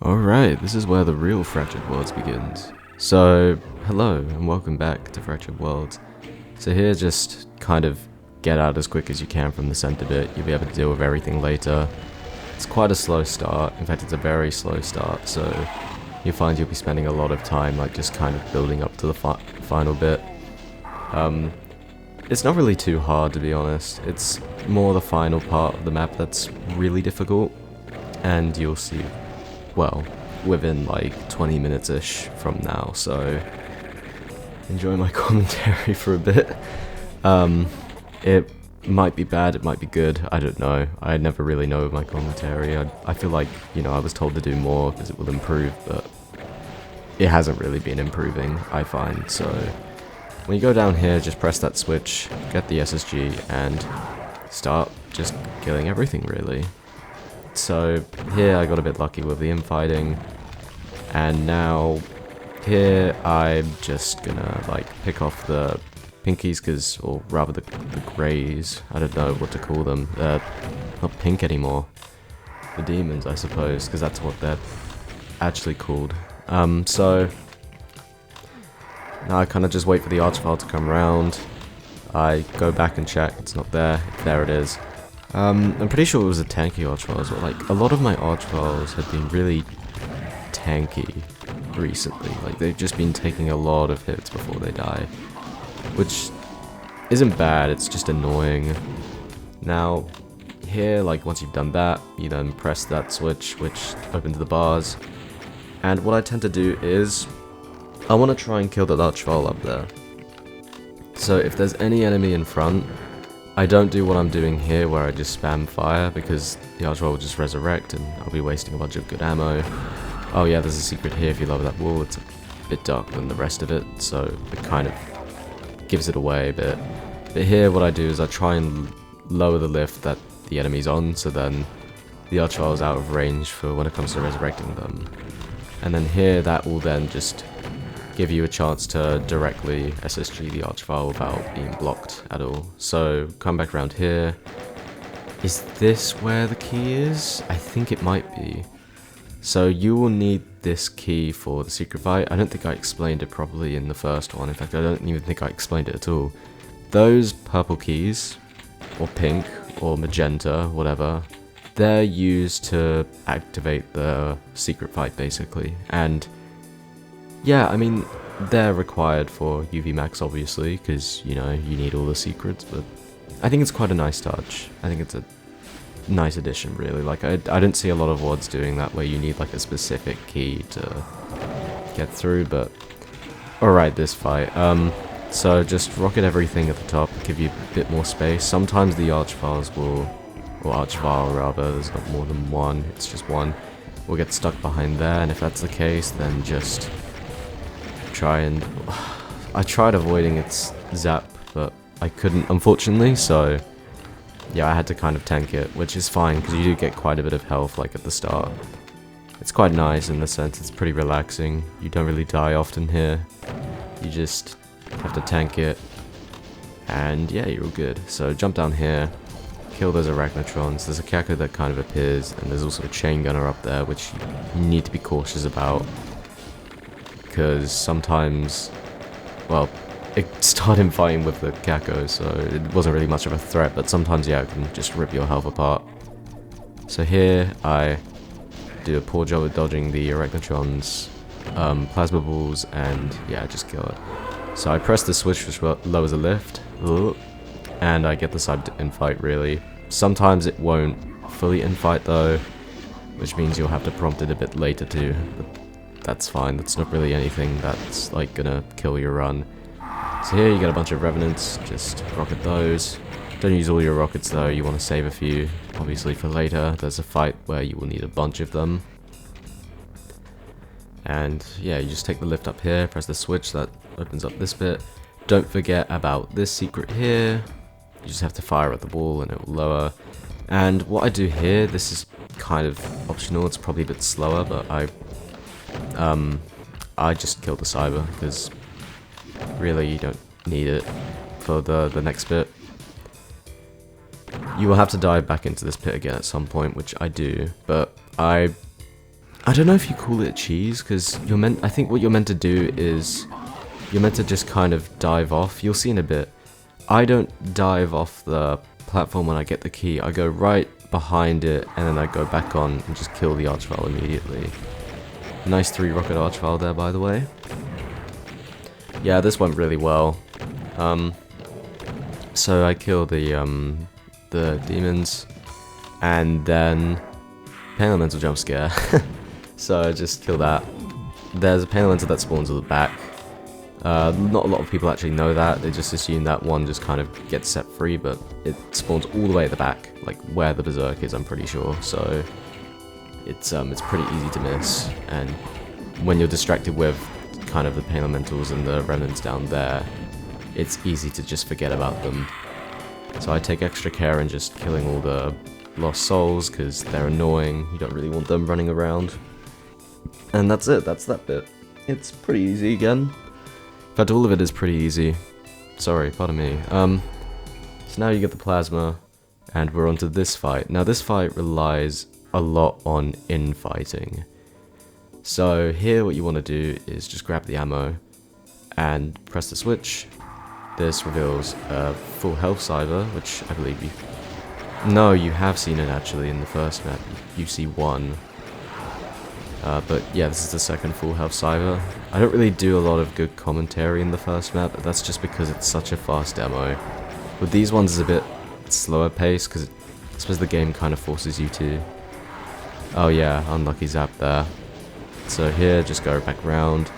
Alright, this is where the real Fractured Worlds begins. So, hello and welcome back to Fractured Worlds. So here, just kind of get out as quick as you can from the center bit. You'll be able to deal with everything later. It's quite a slow start, in fact it's a very slow start, so you'll find you'll be spending a lot of time like just kind of building up to the final bit. It's not really too hard, to be honest. It's more the final part of the map that's really difficult, and you'll see, well, within like 20 minutes-ish from now, so enjoy my commentary for a bit. It might be bad, it might be good, I don't know. I never really know with my commentary. I feel like, you know, I was told to do more because it will improve, but it hasn't really been improving, I find, so when you go down here, just press that switch, get the SSG, and start just killing everything, really. So here I got a bit lucky with the infighting, and now here I'm just gonna like pick off the pinkies, or rather the greys, I don't know what to call them, they're not pink anymore, the demons I suppose, because that's what they're actually called. So now I kind of just wait for the arch file to come around. I go back and check, it's not there, there it is. I'm pretty sure it was a tanky arch files, but like a lot of my arch files have been really tanky recently. Like they've just been taking a lot of hits before they die, which isn't bad, it's just annoying. Now here, like once you've done that, you then press that switch which opens the bars, and what I tend to do is I want to try and kill that arch file up there. So if there's any enemy in front, I don't do what I'm doing here where I just spam fire, because the arch file will just resurrect and I'll be wasting a bunch of good ammo. Oh yeah, there's a secret here if you lower that wall, it's a bit darker than the rest of it, so it kind of gives it away a bit. But here what I do is I try and lower the lift that the enemy's on, so then the arch file is out of range for when it comes to resurrecting them. And then here that will then just give you a chance to directly SSG the arch file without being blocked at all. So come back around here. Is this where the key is? I think it might be. So you will need this key for the secret fight. I don't think I explained it properly in the first one. In fact, I don't even think I explained it at all. Those purple keys, or pink, or magenta, whatever, they're used to activate the secret fight basically. And yeah, I mean, they're required for UV max obviously, because, you know, you need all the secrets, but I think it's quite a nice touch. I think it's a nice addition, really. Like, I don't see a lot of WADs doing that where you need like a specific key to get through, but alright, this fight. So just rocket everything at the top, give you a bit more space. Sometimes the arch files will, or arch file rather, there's not more than one, it's just one, will get stuck behind there, and if that's the case, then just try and... I tried avoiding its zap, but I couldn't, unfortunately, so yeah, I had to kind of tank it, which is fine, because you do get quite a bit of health, like, at the start. It's quite nice in the sense, it's pretty relaxing, you don't really die often here, you just have to tank it, and yeah, you're all good. So jump down here, kill those arachnotrons, there's a Kako that kind of appears, and there's also a chain gunner up there, which you need to be cautious about, because sometimes, well, it started fighting with the Kako, so it wasn't really much of a threat, but sometimes, yeah, it can just rip your health apart. So here, I do a poor job at dodging the arachnotrons, plasma balls, and yeah, just kill it. So I press the switch which lowers the lift, and I get the side to infight, really. Sometimes it won't fully infight though, which means you'll have to prompt it a bit later too, but that's fine, that's not really anything that's like gonna kill your run. So here you get a bunch of revenants, just rocket those. Don't use all your rockets though, you want to save a few, obviously for later. There's a fight where you will need a bunch of them. And yeah, you just take the lift up here, press the switch that opens up this bit. Don't forget about this secret here. You just have to fire at the wall and it will lower. And what I do here, this is kind of optional, it's probably a bit slower, but I just killed the cyber, because really you don't need it for the next bit. You will have to dive back into this pit again at some point, which I do, but I I don't know if you call it cheese, because I think what you're meant to do is, you're meant to just kind of dive off. You'll see in a bit. I don't dive off the platform when I get the key. I go right behind it, and then I go back on and just kill the Archvile immediately. Nice 3 rocket Archvile there, by the way. Yeah, this went really well. So I kill the demons, and then Pain Elemental jump scare. So I just kill that. There's a Pain Elemental that spawns at the back. Not a lot of people actually know that. They just assume that one just kind of gets set free, but it spawns all the way at the back, like where the Berserk is, I'm pretty sure. So it's pretty easy to miss, and when you're distracted with kind of the Pain Elementals and the Remnants down there, it's easy to just forget about them. So I take extra care in just killing all the lost souls, because they're annoying. You don't really want them running around. And that's it, that's that bit. It's pretty easy again. In fact, all of it is pretty easy. Sorry, pardon me. So now you get the plasma, and we're onto this fight. Now this fight relies a lot on infighting. So here what you want to do is just grab the ammo and press the switch. This reveals a full health cyber, which I believe you... No, you have seen it actually in the first map. You see one. But yeah, this is the second full health cyber. I don't really do a lot of good commentary in the first map, but that's just because it's such a fast demo. With these ones it's a bit slower pace, because I suppose the game kind of forces you to... Oh yeah, unlucky zap there. So here, just go back round.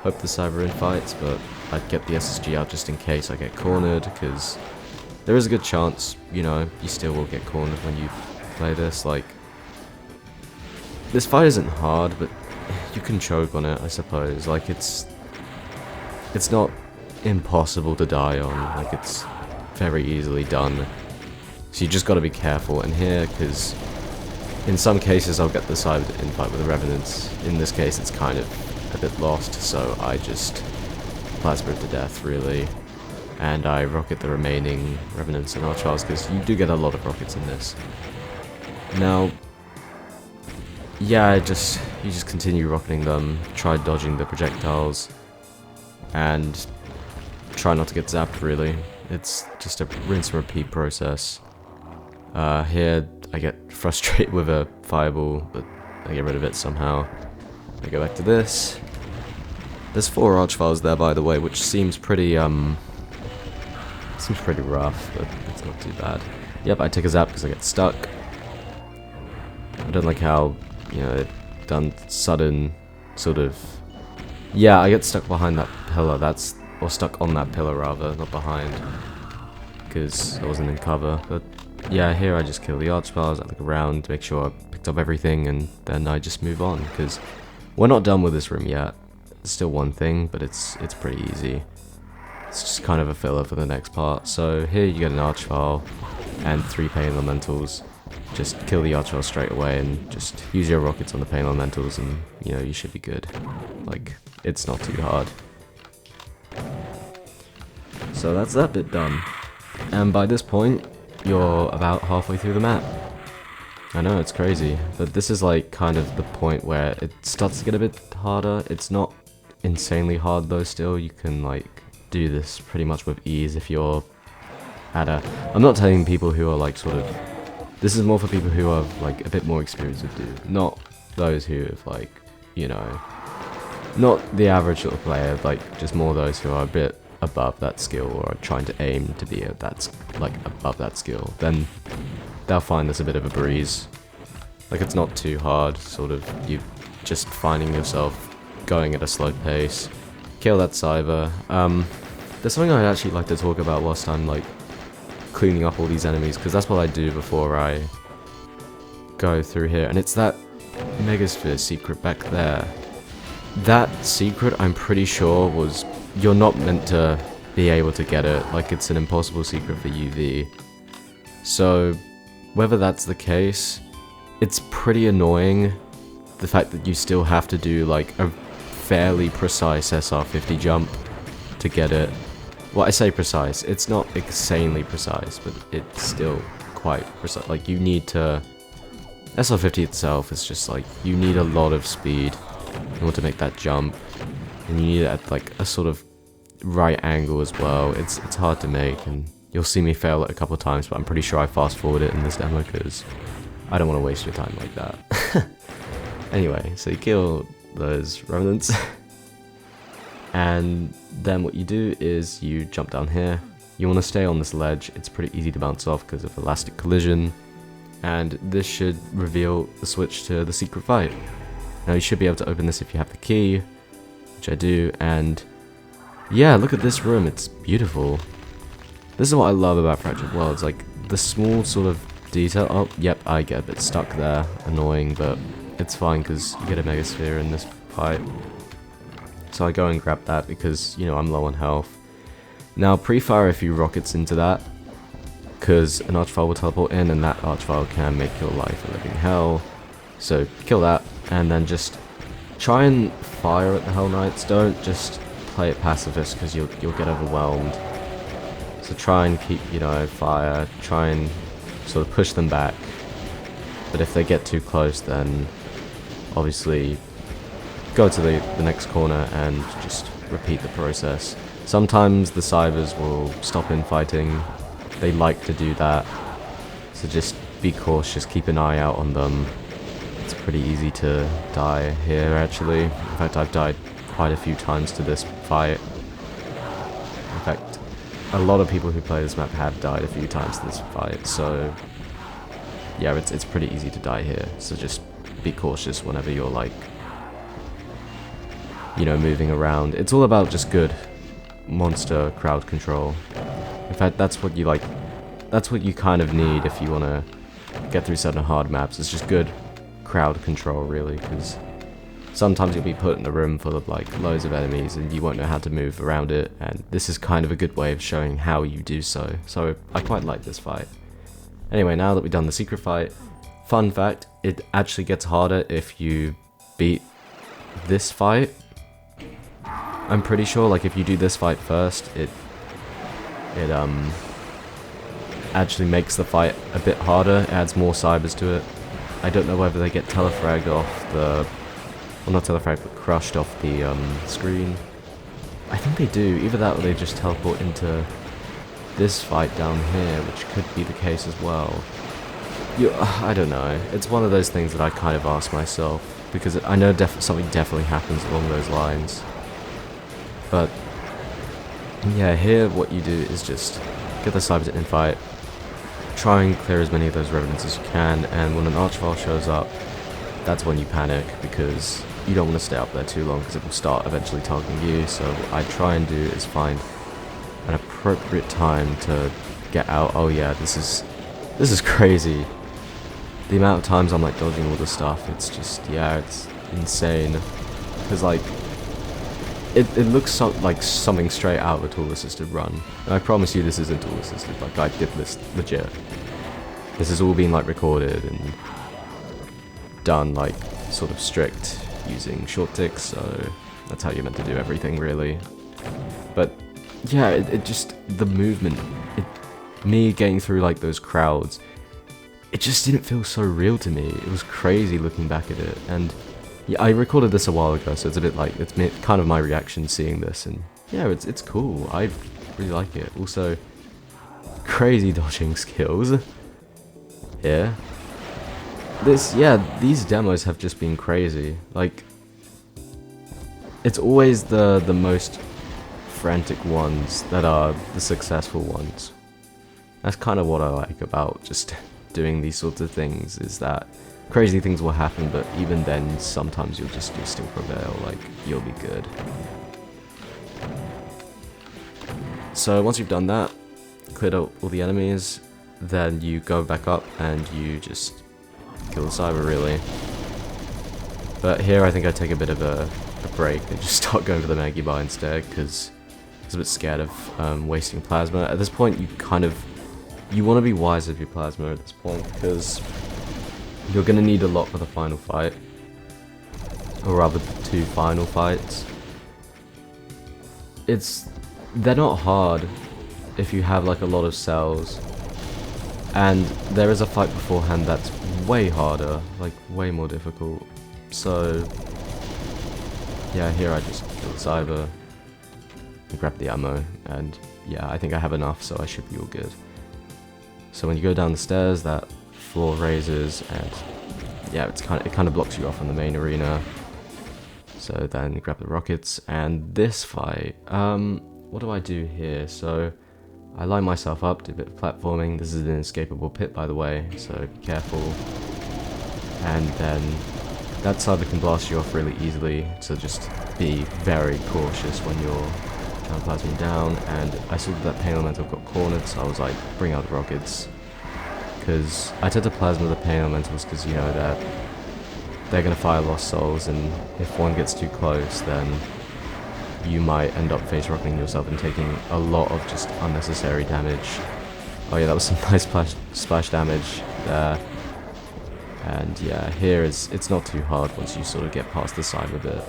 Hope the cyber infights, but I'd get the SSG out just in case I get cornered, because there is a good chance, you know, you still will get cornered when you play this. Like, this fight isn't hard, but you can choke on it, I suppose. Like, it's not impossible to die on. Like, it's very easily done. So you just got to be careful. And here, because in some cases I'll get the cyber infight with the Revenants. In this case, it's kind of a bit lost, so I just plasma it to death, really. And I rocket the remaining Revenants and Archviles, because you do get a lot of rockets in this. Now, yeah, you just continue rocketing them, try dodging the projectiles, and try not to get zapped, really. It's just a rinse and repeat process. Here, I get frustrated with a fireball, but I get rid of it somehow. I go back to this. There's 4 Archviles there, by the way, which seems pretty rough, but it's not too bad. Yep, I take a zap because I get stuck. I don't like how, you know, it done sudden sort of... Yeah, I get stuck behind that pillar, or stuck on that pillar rather, not behind, because I wasn't in cover. But yeah, here I just kill the Archviles, I look around to make sure I picked up everything, and then I just move on, because we're not done with this room yet. There's still one thing, but it's pretty easy. It's just kind of a filler for the next part. So here you get an Archvile and 3 Pain Elementals. Just kill the Archvile straight away and just use your rockets on the Pain Elementals, and you know, you should be good. Like, it's not too hard. So that's that bit done. And by this point, you're about halfway through the map. I know, it's crazy, but this is like kind of the point where it starts to get a bit harder. It's not insanely hard though still. You can like do this pretty much with ease if you're at a... I'm not telling people who are like sort of... This is more for people who are like a bit more experienced with Doom. Not those who have like, you know... Not the average sort of player, like just more those who are a bit above that skill or are trying to aim to be at that, like above that skill. Then they'll find this a bit of a breeze. Like, it's not too hard, sort of, you just finding yourself going at a slow pace. Kill that cyber. There's something I'd actually like to talk about whilst I'm like cleaning up all these enemies, because that's what I do before I go through here, and it's that Megasphere secret back there. That secret, I'm pretty sure, was... You're not meant to be able to get it, like it's an impossible secret for UV. So, whether that's the case, it's pretty annoying, the fact that you still have to do like a fairly precise SR50 jump to get it. Well, I say precise, it's not insanely precise, but it's still quite precise. Like, you need to SR50 itself is just like, you need a lot of speed in order to make that jump, and you need it at like a sort of right angle as well. It's hard to make, and you'll see me fail it a couple of times, but I'm pretty sure I fast forward it in this demo because I don't want to waste your time like that. Anyway, so you kill those remnants, and then what you do is you jump down here. You want to stay on this ledge. It's pretty easy to bounce off because of elastic collision, and this should reveal the switch to the secret fight. Now you should be able to open this if you have the key, which I do, and yeah, look at this room, it's beautiful. This is what I love about Fractured Worlds, like the small sort of detail. Oh, yep, I get a bit stuck there, annoying, but it's fine because you get a Mega Sphere in this fight. So I go and grab that because, you know, I'm low on health. Now pre-fire a few rockets into that, because an Archvile will teleport in, and that Archvile can make your life a living hell. So kill that, and then just try and fire at the Hell Knights. Don't just play it pacifist because you'll get overwhelmed. So try and keep, you know, fire, try and sort of push them back. But if they get too close, then obviously go to the next corner and just repeat the process. Sometimes the Cybers will stop in fighting. They like to do that. So just be cautious, keep an eye out on them. It's pretty easy to die here actually. In fact, I've died quite a few times to this fight. In fact, a lot of people who play this map have died a few times to this fight, so yeah, it's pretty easy to die here. So just be cautious whenever you're like, you know, moving around. It's all about just good monster crowd control. In fact, that's what you kind of need if you want to get through certain hard maps. It's just good crowd control, really, because sometimes you'll be put in a room full of like loads of enemies and you won't know how to move around it, and this is kind of a good way of showing how you do so. So I quite like this fight. Anyway, now that we've done the secret fight, fun fact, it actually gets harder if you beat this fight. I'm pretty sure, like, if you do this fight first, it actually makes the fight a bit harder. It adds more Cybers to it. I don't know whether they get telefragged off the, well, not telefragged, but crushed off the screen. I think they do. Either that or they just teleport into this fight down here, which could be the case as well. I don't know. It's one of those things that I kind of ask myself, because I know something definitely happens along those lines. But yeah, here what you do is just get the Cybers in fight, try and clear as many of those revenants as you can, and when an Archvile shows up, that's when you panic, because you don't want to stay up there too long because it will start eventually targeting you. So what I try and do is find an appropriate time to get out. Oh yeah, this is crazy. The amount of times I'm like dodging all this stuff, it's just, yeah, it's insane. Because like, it looks like something straight out of a tool assisted run. And I promise you this isn't tool assisted, like I did this legit. This has all been like recorded and done like sort of strict using short ticks, so that's how you're meant to do everything really. But yeah, it just, the movement, me getting through like those crowds, it just didn't feel so real to me. It was crazy looking back at it, and yeah, I recorded this a while ago, so it's a bit like, it's kind of my reaction seeing this, and yeah, it's cool. I really like it. Also, crazy dodging skills here. These demos have just been crazy. Like, it's always the most frantic ones that are the successful ones. That's kind of what I like about just doing these sorts of things, is that crazy things will happen, but even then, sometimes you'll still prevail, like, you'll be good. So once you've done that, cleared out all the enemies, then you go back up and you just kill the Cyber, really. But here I think I take a bit of a break and just start going for the Magibar instead, because I was a bit scared of wasting plasma. At this point, you want to be wise with your plasma at this point, because you're going to need a lot for the final fight, or rather the two final fights. They're not hard if you have like a lot of cells, And there is a fight beforehand that's way harder, like way more difficult. So yeah, here I just killed Cyber and grabbed the ammo, and yeah, I think I have enough, so I should be all good. So when you go down the stairs, that floor raises, and yeah, it kind of blocks you off on the main arena. So then you grab the rockets, and this fight, what do I do here? So I line myself up, do a bit of platforming. This is an escapable pit, by the way, so be careful. And then that cyber can blast you off really easily, so just be very cautious when you're plasming down. And I saw that pain elemental got cornered, so I was like, bring out the rockets. Because I tend to plasma the pain elementals because you know that they're going to fire lost souls, and if one gets too close, then you might end up face rocking yourself and taking a lot of just unnecessary damage. Oh yeah, that was some nice splash damage there. And yeah, here it's not too hard once you sort of get past the cyber bit.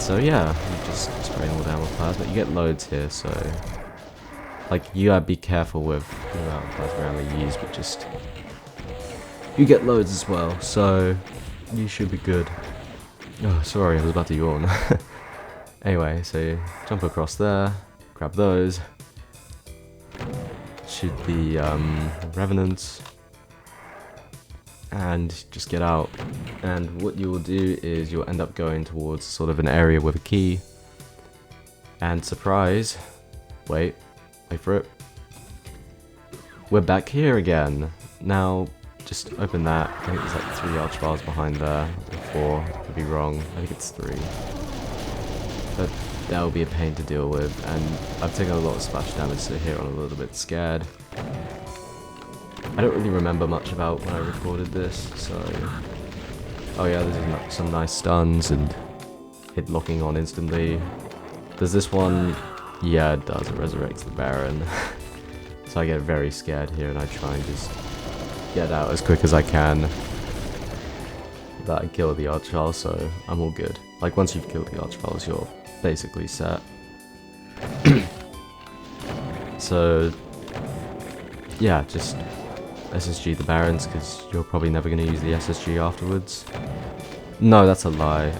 So yeah, you just spray them all down with plasma. You get loads here, so like you gotta be careful with the amount of plasma ammo you use, but just you get loads as well, so you should be good. Oh, sorry, I was about to yawn. Anyway, so jump across there, grab those. Should be revenants. And just get out, and what you will do is you'll end up going towards sort of an area with a key, and surprise, wait for it, we're back here again. Now just open that. I think there's like 3 archviles behind there, or 4, I could be wrong, I think it's 3, but that will be a pain to deal with, and I've taken a lot of splash damage, so here I'm a little bit scared. I don't really remember much about when I recorded this, so oh yeah, there's some nice stuns and hit locking on instantly. Does this one? Yeah, it does. It resurrects the Baron. So I get very scared here, and I try and just get out as quick as I can. That I kill the Archviles, so I'm all good. Like once you've killed the Archviles, you're basically set. So yeah, just SSG the Barons, because you're probably never going to use the SSG afterwards. No, that's a lie.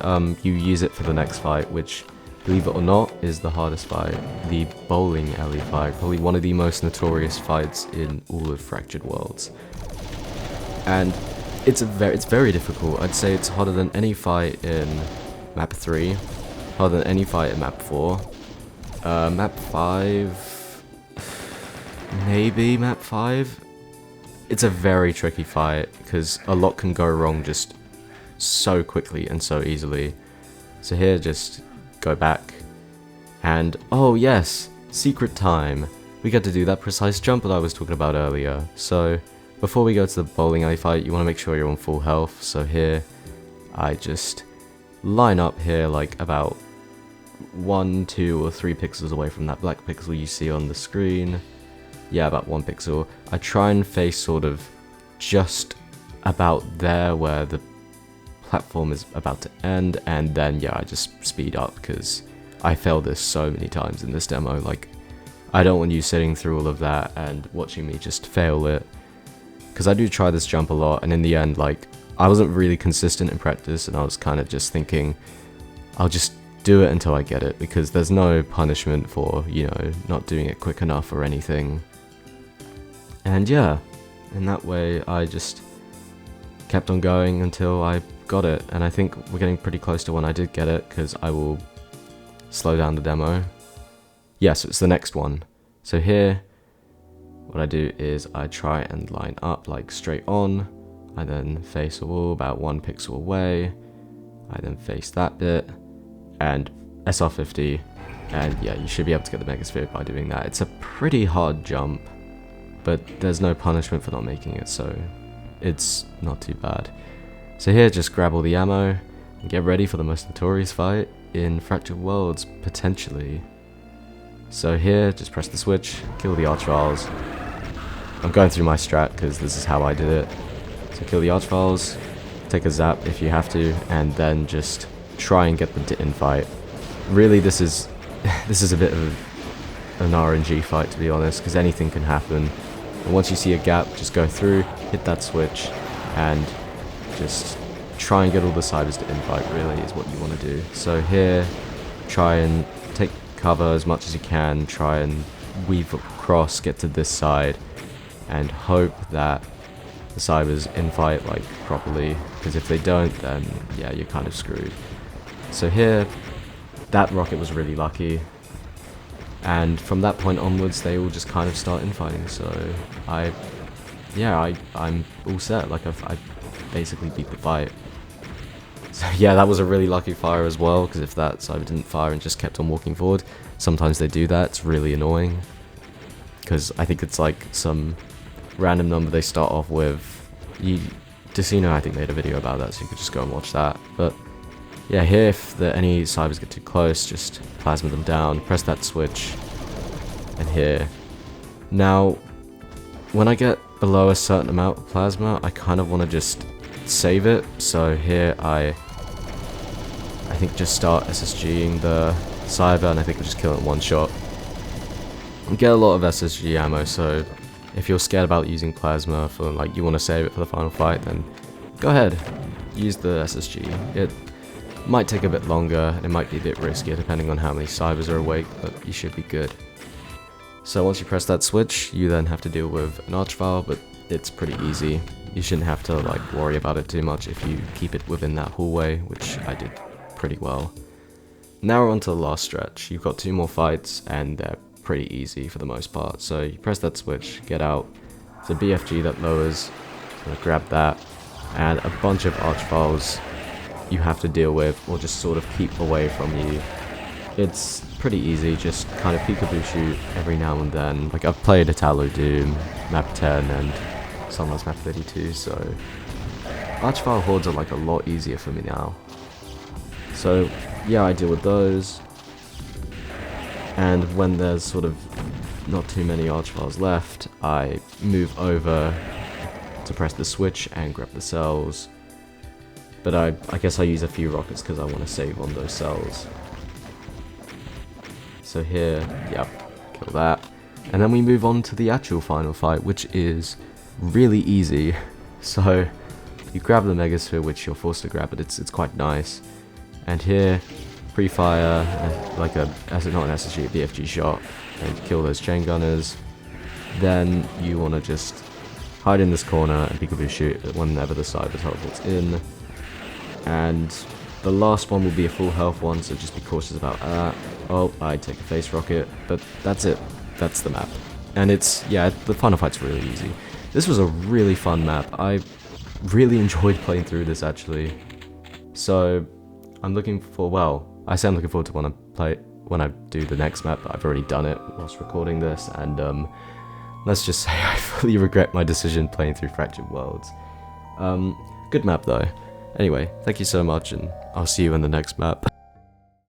You use it for the next fight, which, believe it or not, is the hardest fight. The bowling alley fight, probably one of the most notorious fights in all of Fractured Worlds. And it's very difficult. I'd say it's harder than any fight in Map 3, harder than any fight in Map 4. Map 5... maybe Map 5? It's a very tricky fight, because a lot can go wrong just so quickly and so easily. So here, just go back, and oh yes, secret time! We get to do that precise jump that I was talking about earlier. So before we go to the bowling alley fight, you want to make sure you're on full health. So here, I just line up here like about 1, 2, or 3 pixels away from that black pixel you see on the screen. Yeah, about 1 pixel. I try and face sort of just about there where the platform is about to end, and then yeah, I just speed up, because I failed this so many times in this demo. Like, I don't want you sitting through all of that and watching me just fail it, because I do try this jump a lot, and in the end, like, I wasn't really consistent in practice, and I was kind of just thinking, I'll just do it until I get it, because there's no punishment for, you know, not doing it quick enough or anything. And yeah, in that way I just kept on going until I got it, and I think we're getting pretty close to when I did get it, because I will slow down the demo. Yes, it's the next one. So here, what I do is I try and line up like straight on, I then face a wall about 1 pixel away, I then face that bit, and SR50, and yeah, you should be able to get the Megasphere by doing that. It's a pretty hard jump, but there's no punishment for not making it, so it's not too bad. So here, just grab all the ammo and get ready for the most notorious fight in Fractured Worlds, potentially. So here, just press the switch, kill the Archviles. I'm going through my strat because this is how I did it. So kill the Archviles, take a zap if you have to, and then just try and get them to infight. Really, this is a bit of an RNG fight, to be honest, because anything can happen. And once you see a gap, just go through, hit that switch, and just try and get all the cybers to invite, really, is what you want to do. So here, try and take cover as much as you can, try and weave across, get to this side, and hope that the cybers invite like properly, because if they don't, then yeah, you're kind of screwed. So here, that rocket was really lucky, and from that point onwards they all just kind of start infighting. So I'm all set. Like I basically beat the fight. So yeah, that was a really lucky fire as well, because if that cyber didn't fire and just kept on walking forward, sometimes they do that, it's really annoying, because I think it's like some random number they start off with. Decino, I think, made a video about that, so you could just go and watch that. But yeah, here, if any cybers get too close, just plasma them down, press that switch, and here. Now, when I get below a certain amount of plasma, I kind of want to just save it. So here, I think just start SSGing the cyber, and I think I'll just kill it in one shot. You get a lot of SSG ammo, so if you're scared about using plasma for, like, you want to save it for the final fight, then go ahead, use the SSG. It might take a bit longer, and it might be a bit riskier depending on how many cybers are awake, but you should be good. So once you press that switch, you then have to deal with an archvile, but it's pretty easy. You shouldn't have to like worry about it too much if you keep it within that hallway, which I did pretty well. Now we're on to the last stretch. You've got 2 more fights, and they're pretty easy for the most part. So you press that switch, get out. It's a BFG that lowers, so I'm gonna grab that, and a bunch of archviles you have to deal with, or just sort of keep away from you. It's pretty easy, just kind of peekaboo shoot every now and then. Like, I've played DSDA-Doom, map 10, and Sunrise map 32, so archvile hordes are like a lot easier for me now. So yeah, I deal with those, and when there's sort of not too many archviles left, I move over to press the switch and grab the cells. But I guess I use a few rockets because I want to save on those cells. So here, yep, kill that. And then we move on to the actual final fight, which is really easy. So you grab the Megasphere, which you're forced to grab, but it's quite nice. And here, pre-fire, like not an SSG, a BFG shot, and kill those chain gunners. Then you want to just hide in this corner and peekaboo shoot whenever the cyber teleports in. And the last one will be a full health one, so just be cautious about that. Oh, I take a face rocket, but that's it. That's the map. And it's, yeah, the final fight's really easy. This was a really fun map. I really enjoyed playing through this, actually. So I'm looking for, well, I say I'm looking forward to when I do the next map, but I've already done it whilst recording this, and let's just say I fully regret my decision playing through Fractured Worlds. Good map though. Anyway, thank you so much, and I'll see you in the next map.